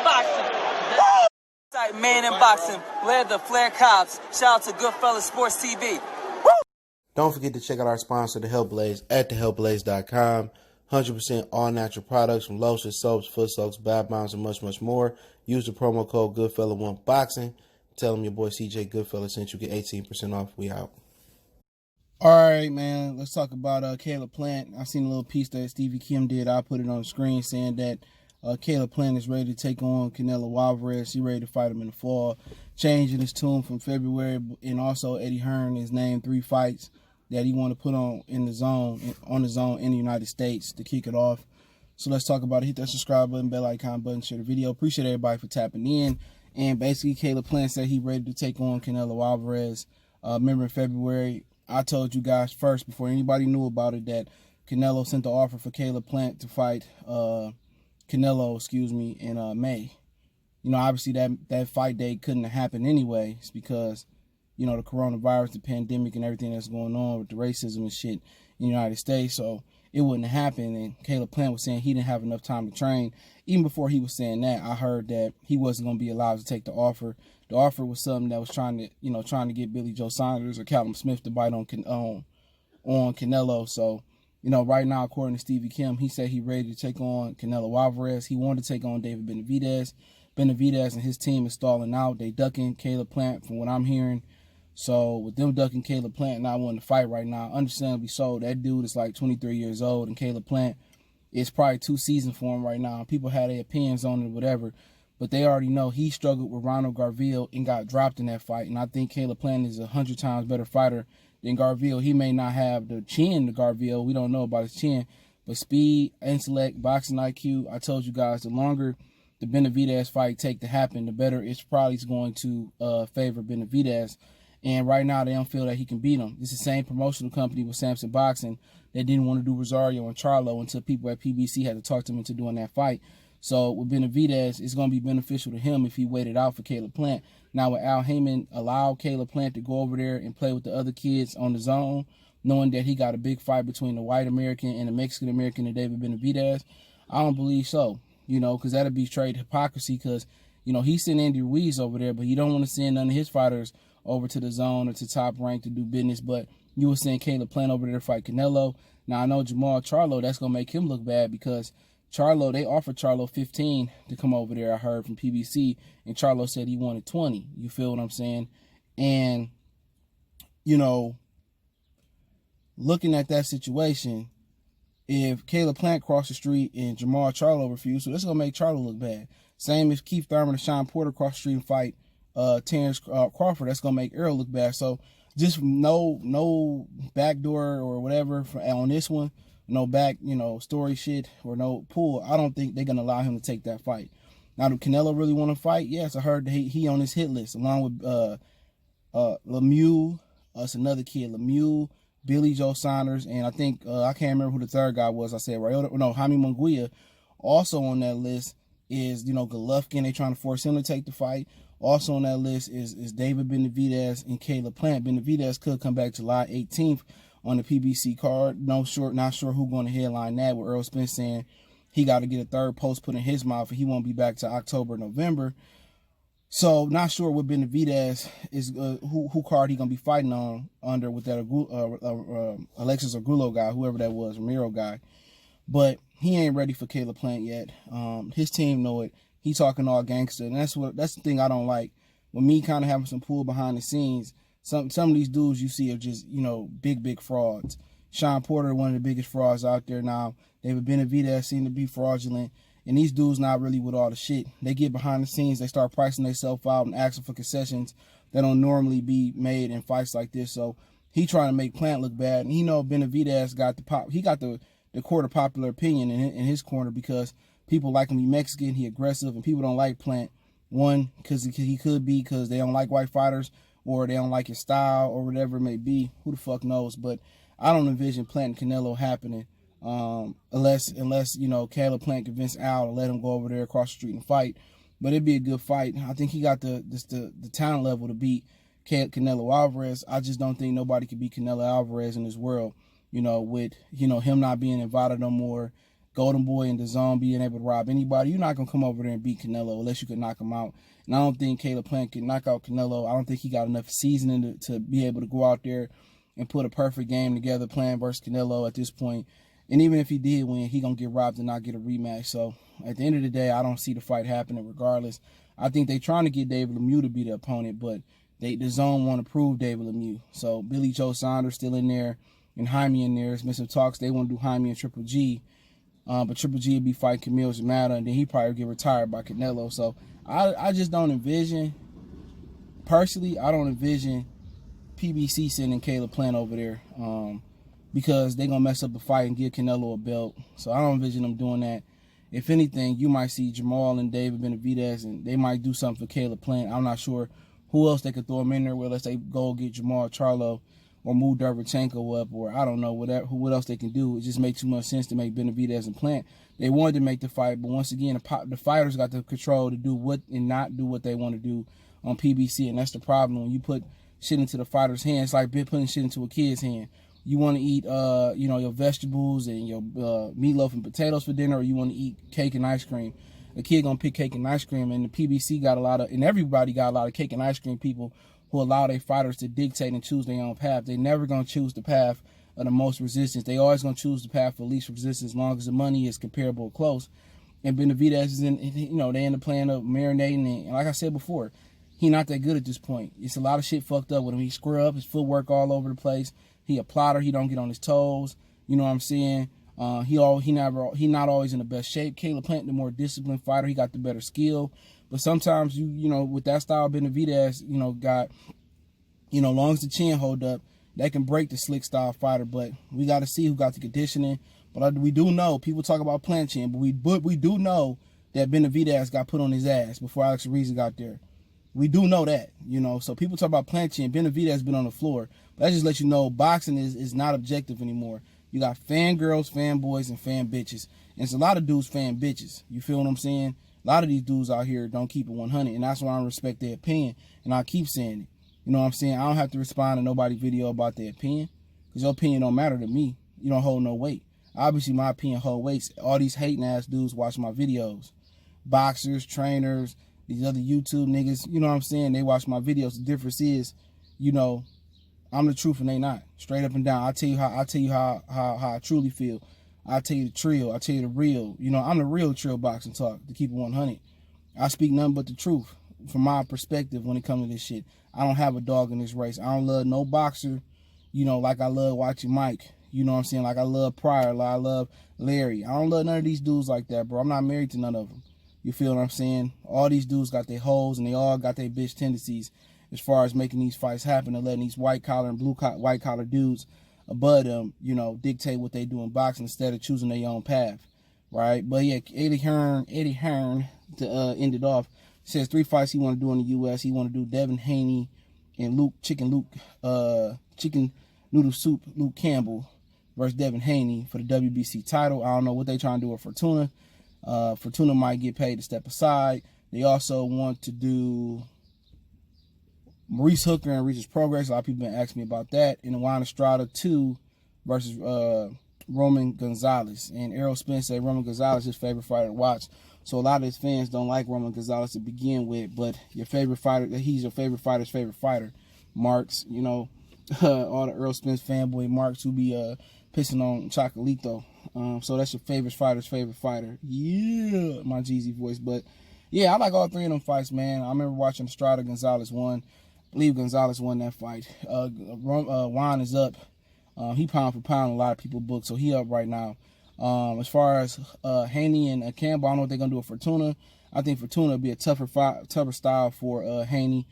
in boxing. Man in boxing, led the Flair Cops. Shout out to Goodfellas Sports TV. Woo! Don't forget to check out our sponsor, The Health Blaze, at thehealthblaze.com. 100% all natural products from lotions, soaps, foot soaks, bath bombs, and much, much more. Use the promo code Goodfella1Boxing. Tell them your boy CJ Goodfella sent you, get 18% off. We out. All right, man. Let's talk about Caleb Plant. I seen a little piece that Stevie Kim did. I put it on the screen saying that Caleb Plant is ready to take on Canelo Alvarez. He's ready to fight him in the fall. Changing his tune from February. And also Eddie Hearn has named 3 fights that he want to put on the zone in the United States to kick it off. So let's talk about it. Hit that subscribe button, bell icon button, share the video. Appreciate everybody for tapping in. And basically, Caleb Plant said he's ready to take on Canelo Alvarez. Remember in February, I told you guys first, before anybody knew about it, that Canelo sent the offer for Caleb Plant to fight Canelo, in May. You know, obviously that fight day couldn't have happened anyway. It's because, you know, the coronavirus, the pandemic, and everything that's going on with the racism and shit in the United States. So it wouldn't have happened. And Caleb Plant was saying he didn't have enough time to train. Even before he was saying that, I heard that he wasn't going to be allowed to take the offer. The offer was something that was trying to get Billy Joe Saunders or Callum Smith to bite on Canelo. So, you know, right now, according to Stevie Kim, he said he's ready to take on Canelo Alvarez. He wanted to take on David Benavidez. Benavidez and his team is stalling out. They ducking Caleb Plant from what I'm hearing. So with them ducking Caleb Plant not wanting to fight right now, understandably so, that dude is like 23 years old, and Caleb Plant is probably 2 seasons for him right now. People had their opinions on it, whatever, but they already know he struggled with Ronald Garville and got dropped in that fight. And I think Caleb Plant is 100 times better fighter than Garville. He may not have the chin to Garville. We don't know about his chin. But speed, intellect, boxing IQ, I told you guys, the longer the Benavidez fight take to happen, the better it's probably going to favor Benavidez. And right now, they don't feel that he can beat him. It's the same promotional company with Samson Boxing that didn't want to do Rosario and Charlo until people at PBC had to talk to him into doing that fight. So with Benavidez, it's going to be beneficial to him if he waited out for Caleb Plant. Now, with Al Heyman allowed Caleb Plant to go over there and play with the other kids on the zone, knowing that he got a big fight between the white American and the Mexican American and David Benavidez, I don't believe so, you know, because that'd be straight hypocrisy because, you know, he sent Andy Ruiz over there, but he don't want to send none of his fighters over to the zone or to Top Rank to do business, but you were saying Caleb Plant over there to fight Canelo. Now, I know Jamal Charlo, that's going to make him look bad because Charlo, they offered Charlo 15 to come over there, I heard from PBC, and Charlo said he wanted 20. You feel what I'm saying? And, you know, looking at that situation, if Caleb Plant crossed the street and Jamal Charlo refused, so that's going to make Charlo look bad. Same if Keith Thurman and Sean Porter cross the street and fight Terrence Crawford, that's going to make Errol look bad. So just no backdoor or whatever on this one. No back, you know, story shit or no pull. I don't think they're going to allow him to take that fight. Now, do Canelo really want to fight? Yes, I heard that he on his hit list along with Lemieux. That's another kid, Lemieux, Billy Joe Saunders, and I think, I can't remember who the third guy was. I said, Jaime Munguia. Also on that list is, you know, Golovkin. They trying to force him to take the fight. Also on that list is David Benavidez and Caleb Plant. Benavidez could come back July 18th on the PBC card. Not sure who's going to headline that, with Earl Spence saying he got to get a third post put in his mouth and he won't be back to October, November. So not sure what Benavidez is, who card he going to be fighting on under with that Alexis Argulo guy, whoever that was, Ramiro guy. But he ain't ready for Caleb Plant yet. His team know it. He talking all gangster, and that's the thing I don't like. With me kind of having some pull behind the scenes, some of these dudes you see are just, you know, big frauds. Sean Porter, one of the biggest frauds out there now. David Benavidez seem to be fraudulent. And these dudes not really with all the shit. They get behind the scenes, they start pricing themselves out and asking for concessions that don't normally be made in fights like this. So he trying to make Plant look bad. And he know Benavidez got the court of popular opinion in his corner because people like him. He Mexican, he aggressive, and people don't like Plant. One, because he could be because they don't like white fighters, or they don't like his style, or whatever it may be. Who the fuck knows? But I don't envision Plant and Canelo happening unless you know, Caleb Plant convinced Al to let him go over there across the street and fight. But it'd be a good fight. I think he got the talent level to beat Canelo Alvarez. I just don't think nobody could beat Canelo Alvarez in this world. You know, with, you know, him not being invited no more, Golden Boy and DAZN being able to rob anybody. You're not going to come over there and beat Canelo unless you can knock him out. And I don't think Caleb Plant can knock out Canelo. I don't think he got enough seasoning to be able to go out there and put a perfect game together playing versus Canelo at this point. And even if he did win, he going to get robbed and not get a rematch. So at the end of the day, I don't see the fight happening regardless. I think they're trying to get David Lemieux to be the opponent, but DAZN want to prove David Lemieux. So Billy Joe Saunders still in there and Jaime in there. There's been some talks. They want to do Jaime and Triple G. But Triple G would be fighting Camille Zamata, and then he probably get retired by Canelo. So I just don't envision, personally, I don't envision PBC sending Caleb Plant over there because they're going to mess up the fight and give Canelo a belt. So I don't envision them doing that. If anything, you might see Jamal and David Benavidez, and they might do something for Caleb Plant. I'm not sure who else they could throw him in there with. Let's say go get Jamal Charlo or move Derevchenko up, or I don't know, what else they can do. It just makes too much sense to make Benavidez and Plant. They wanted to make the fight, but once again, the fighters got the control to do what and not do what they want to do on PBC, and that's the problem. When you put shit into the fighter's hands, it's like putting shit into a kid's hand. You want to eat, your vegetables and your meatloaf and potatoes for dinner, or you want to eat cake and ice cream. The kid gonna pick cake and ice cream, and the PBC got a lot of, and everybody got a lot of cake and ice cream people who allow their fighters to dictate and choose their own path. They never gonna choose the path of the most resistance. They always gonna choose the path of least resistance as long as the money is comparable or close. And Benavidez is in, they end up playing up marinating, and like I said before, he not that good at this point. It's a lot of shit fucked up with him. He screw up, his footwork all over the place. He a plotter. He don't get on his toes. You know what I'm saying? He not always in the best shape. Caleb Plant, the more disciplined fighter, he got the better skill. But sometimes with that style Benavidez, got, long as the chin hold up, that can break the slick style fighter. But we got to see who got the conditioning. But we do know, people talk about Plant chin, but we do know that Benavidez got put on his ass before Alex Ariza got there. We do know that, So people talk about Plant chin. Benavidez has been on the floor. But that just lets you know boxing is not objective anymore. You got fangirls, fanboys, and fan bitches. And it's a lot of dudes fan bitches. You feel what I'm saying? A lot of these dudes out here don't keep it 100, and that's why I don't respect their opinion. And I keep saying it. You know what I'm saying? I don't have to respond to nobody's video about their opinion, because your opinion don't matter to me. You don't hold no weight. Obviously, my opinion hold weight. All these hating ass dudes watch my videos. Boxers, trainers, these other YouTube niggas, you know what I'm saying? They watch my videos. The difference is, I'm the truth and they not. Straight up and down. I tell you how I truly feel. I tell you the trill. I tell you the real. I'm the real trill boxing talk, to keep it 100. I speak nothing but the truth from my perspective when it comes to this shit. I don't have a dog in this race. I don't love no boxer, like I love watching Mike. You know what I'm saying? Like I love Pryor, like I love Larry. I don't love none of these dudes like that, bro. I'm not married to none of them. You feel what I'm saying? All these dudes got their hoes, and they all got their bitch tendencies as far as making these fights happen and letting these white collar and white collar dudes above them, dictate what they do in boxing instead of choosing their own path, right? But yeah, Eddie Hearn to end it off, says 3 fights he want to do in the U.S. He want to do Devin Haney and Chicken Noodle Soup Luke Campbell versus Devin Haney for the WBC title. I don't know what they trying to do with Fortuna. Fortuna might get paid to step aside. They also want to do Maurice Hooker and Regis Progress. A lot of people been asking me about that. And Juan Estrada 2 versus Roman Gonzalez. And Errol Spence said Roman Gonzalez is his favorite fighter to watch. So a lot of his fans don't like Roman Gonzalez to begin with, but your favorite fighter, he's your favorite fighter's favorite fighter. Marks, all the Errol Spence fanboy Marks who be pissing on Chocolito. So that's your favorite fighter's favorite fighter. Yeah, my Jeezy voice. But yeah, I like all 3 of them fights, man. I remember watching Estrada Gonzalez won. I believe Gonzalez won that fight. Juan is up. He pound for pound a lot of people booked, so he up right now. As far as Haney and Campbell, I don't know what they're gonna do with Fortuna. I think Fortuna will be a tougher style for Haney.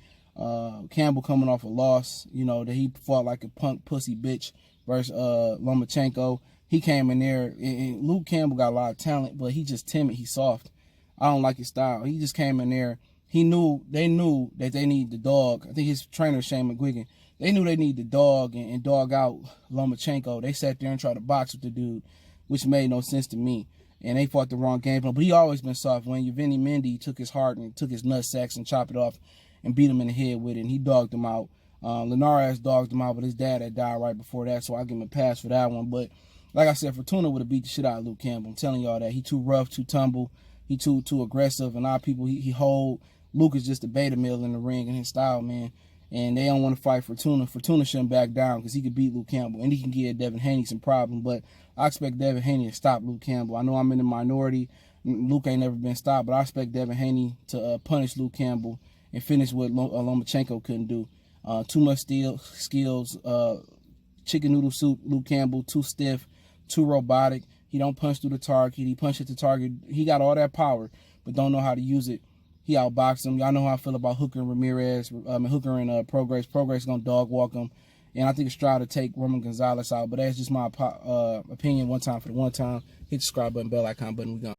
Campbell coming off a loss, that he fought like a punk pussy bitch versus Lomachenko. He came in there, and Luke Campbell got a lot of talent, but he just timid. He's soft. I don't like his style. He just came in there. They knew that they need the dog. I think his trainer, Shane McGuigan, they knew they need the dog and dog out Lomachenko. They sat there and tried to box with the dude, which made no sense to me. And they fought the wrong game plan. But he always been soft. When Vinny Mendy took his heart and took his nut sacks and chopped it off and beat him in the head with it, and he dogged him out. Linares dogged him out, but his dad had died right before that, so I give him a pass for that one. But like I said, Fortuna would have beat the shit out of Luke Campbell. I'm telling y'all that. He too rough, too tumble. He too aggressive. And a lot of people he hold. Luke is just a beta male in the ring in his style, man. And they don't want to fight Fortuna. Fortuna shouldn't back down because he could beat Luke Campbell. And he can give Devin Haney some problem. But I expect Devin Haney to stop Luke Campbell. I know I'm in the minority. Luke ain't never been stopped. But I expect Devin Haney to punish Luke Campbell and finish what Lomachenko couldn't do. Too much skills. Chicken noodle soup, Luke Campbell, too stiff, too robotic. He don't punch through the target. He punches the target. He got all that power, but don't know how to use it. He outboxed him. Y'all know how I feel about Hooker and Ramirez. Hooker and Progress. Progress gonna dog walk him, and I think it's trying to take Roman Gonzalez out. But that's just my opinion. One time for the one time. Hit the subscribe button, bell icon button. We gone.